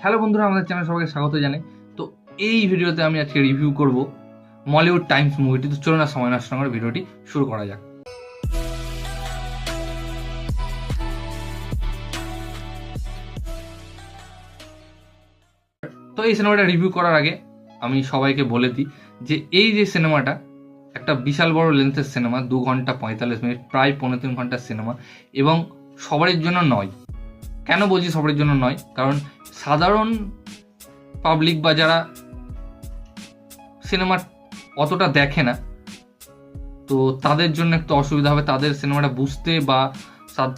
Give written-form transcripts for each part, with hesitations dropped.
Hello বন্ধুরা, আমাদের channel সবাইকে স্বাগত জানাই। তো এই ভিডিওতে আমি আজকে রিভিউ করব মলিউড টাইমস মুভিটি। তো চলুন না সময় নষ্ট করে ভিডিওটি শুরু করা যাক। তো এই সিনেমাটা রিভিউ করার আগে আমি সবাইকে বলে দিই যে এই যে সিনেমাটা একটা বিশাল বড় লেন্থের সিনেমা, 2 ঘন্টা 45 মিনিট, প্রায় 3.5 ঘন্টার সিনেমা, এবং সবার জন্য নয়। কেন বলছি সবার জন্য নয়? কারণ সাধারণ পাবলিক বা যারা সিনেমা অতটা দেখে না, তো তাদের জন্য একটু অসুবিধা হবে। তাদের সিনেমাটা বুঝতে বা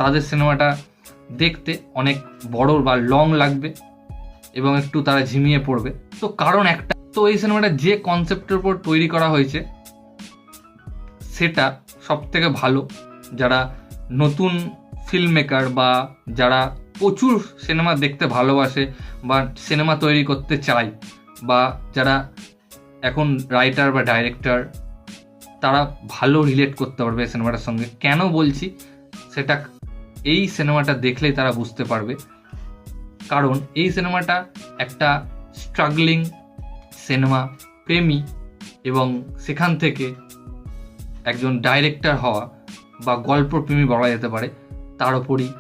তাদের সিনেমাটা দেখতে অনেক বড় বা লং লাগবে এবং একটু তারা ঝিমিয়ে পড়বে। তো কারণ একটা, তো এই সিনেমাটা যে কনসেপ্টের উপর তৈরি করা হয়েছে সেটা সব থেকে ভালো। যারা নতুন ফিল্ম মেকার বা যারা প্রচুর সিনেমা দেখতে ভালোবাসে বা সিনেমা তৈরি করতে চায়, বা যারা এখন রাইটার বা ডাইরেক্টর, তারা ভালো রিলেট করতে পারবে এই সিনেমাটার সঙ্গে। কেন বলছি সেটা এই সিনেমাটা দেখলেই তারা বুঝতে পারবে। কারণ এই সিনেমাটা একটা স্ট্রাগলিং সিনেমা প্রেমী এবং সেখান থেকে একজন ডাইরেক্টর হওয়া বা গল্পপ্রেমী বলা যেতে পারে, তার ওপরই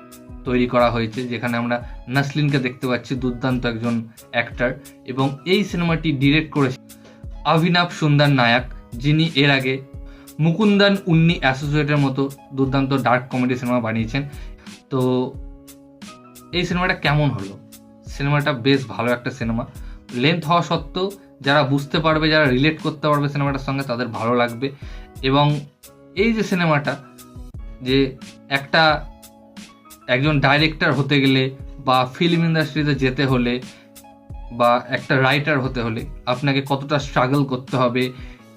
তৈরি করা হয়েছে। যেখানে আমরা নাসলিনকে দেখতে পাচ্ছি, দুর্দান্ত একজন অ্যাক্টর, এবং এই সিনেমাটি ডিরেক্ট করেছে অভিনব সুন্দর নায়ক, যিনি এর আগে মুকুন্দন উন্নি অ্যাসোসিয়েটের মতো দুর্দান্ত ডার্ক কমেডি সিনেমা বানিয়েছেন। তো এই সিনেমাটা কেমন হলো? সিনেমাটা বেশ ভালো একটা সিনেমা। লেন্থ হওয়া সত্ত্বেও যারা বুঝতে পারবে, যারা রিলেট করতে পারবে সিনেমাটার সঙ্গে, তাদের ভালো লাগবে। এবং এই যে সিনেমাটা, যে একজন ডাইরেক্টর হতে গেলে বা ফিল্ম ইন্ডাস্ট্রিতে যেতে হলে বা একটা রাইটার হতে হলে আপনাকে কতটা স্ট্রাগল করতে হবে,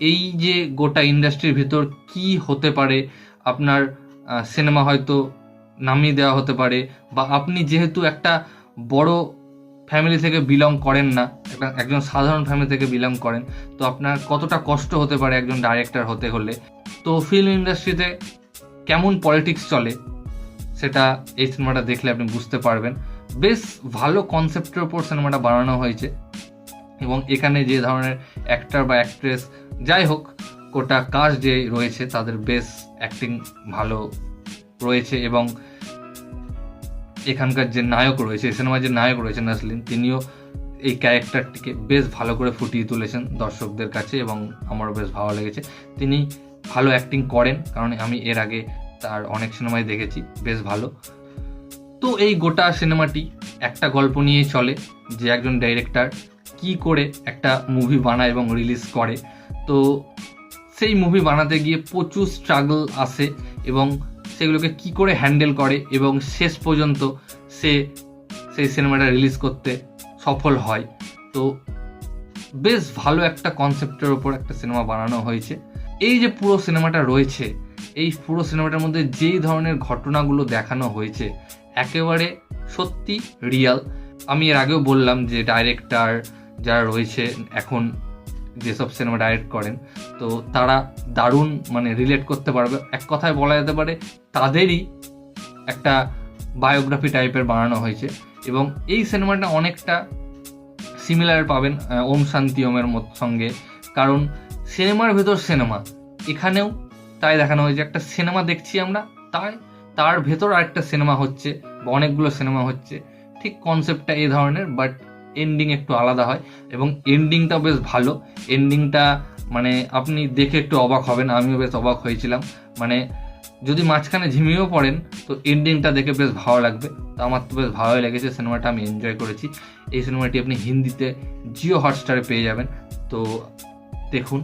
এই যে গোটা ইন্ডাস্ট্রির ভিতর কি হতে পারে, আপনার সিনেমা হয়তো নামিয়ে দেওয়া হতে পারে, বা আপনি যেহেতু একটা বড় ফ্যামিলি থেকে বিলং করেন না, একজন সাধারণ ফ্যামিলি থেকে বিলং করেন, তো আপনার কতটা কষ্ট হতে পারে একজন ডাইরেক্টর হতে হলে। তো ফিল্ম ইন্ডাস্ট্রিতে কেমন পলিটিক্স চলে সেটা এই সিনেমাটা দেখলে আপনি বুঝতে পারবেন। বেশ ভালো কনসেপ্টের ওপর সিনেমাটা বানানো হয়েছে, এবং এখানে যে ধরনের অ্যাক্টর বা অ্যাক্ট্রেস, যাই হোক, গোটা কাস্ট যে রয়েছে তাদের বেশ অ্যাক্টিং ভালো রয়েছে। এবং এখানকার যে নায়ক রয়েছে, সিনেমার যে নায়ক রয়েছে নাসলিন, তিনিও এই ক্যারেক্টারটিকে বেশ ভালো করে ফুটিয়ে তুলেছেন দর্শকদের কাছে, এবং আমারও বেশ ভালো লেগেছে। তিনি ভালো অ্যাক্টিং করেন, কারণ আমি এর আগে তার অনেক সিনেমায় দেখেছি, বেশ ভালো। তো এই গোটা সিনেমাটি একটা গল্প নিয়েই চলে, যে একজন ডাইরেক্টর কি করে একটা মুভি বানায় এবং রিলিজ করে। তো সেই মুভি বানাতে গিয়ে প্রচুর স্ট্রাগল আসে, এবং সেগুলোকে কি করে হ্যান্ডেল করে, এবং শেষ পর্যন্ত সেই সিনেমাটা রিলিজ করতে সফল হয়। তো বেশ ভালো একটা কনসেপ্টের ওপর একটা সিনেমা বানানো হয়েছে। এই যে পুরো সিনেমাটা রয়েছে, এই পুরো সিনেমাটার মধ্যে যেই ধরনের ঘটনাগুলো দেখানো হয়েছে একেবারে সত্যি রিয়াল। আমি এর আগেও বললাম যে ডাইরেক্টর যারা রয়েছে এখন, যেসব সিনেমা ডাইরেক্ট করেন, তো তারা দারুণ রিলেট করতে পারবে। এক কথায় বলা যেতে পারে তাদেরই একটা বায়োগ্রাফি টাইপের বানানো হয়েছে। এবং এই সিনেমাটা অনেকটা সিমিলার পাবেন ওম শান্তি ওমের সঙ্গে, কারণ সিনেমার ভেতর সিনেমা, এখানেও তাই দেখানো হয়েছে। একটা সিনেমা দেখছি আমরা, তার ভেতর আরেকটা সিনেমা হচ্ছে বা অনেকগুলো সিনেমা হচ্ছে। ঠিক কনসেপ্টটা এই ধরনের, বাট এন্ডিং একটু আলাদা হয়, এবং এন্ডিংটাও বেশ ভালো। এন্ডিংটা আপনি দেখে একটু অবাক হবেন, আমিও বেশ অবাক হয়েছিলাম। যদি মাঝখানে ঝিমিয়েও পড়েন, তো এন্ডিংটা দেখে বেশ ভালো লাগবে। তো আমার তো বেশ ভালোই লেগেছে, সিনেমাটা আমি এনজয় করেছি। এই সিনেমাটি আপনি হিন্দিতে জিও হটস্টারে পেয়ে যাবেন। তো দেখুন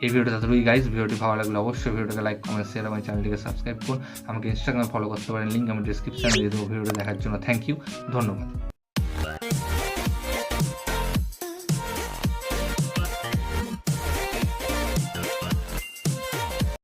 এই ভিডিওটা তাড়াতাড়ি গাইজ। ভিডিওটি ভালো লাগলে অবশ্যই ভিডিওটাকে লাইক, কমেন্ট, শেয়ার, আমার চ্যানেলটিকে সাবস্ক্রাইব করুন। আমাকে ইনস্টাগ্রামে ফলো করতে পারেন, লিঙ্ক আমি ডিসক্রিপশনে দিয়ে দেবো। ভিডিওটা দেখার জন্য থ্যাংক ইউ, ধন্যবাদ।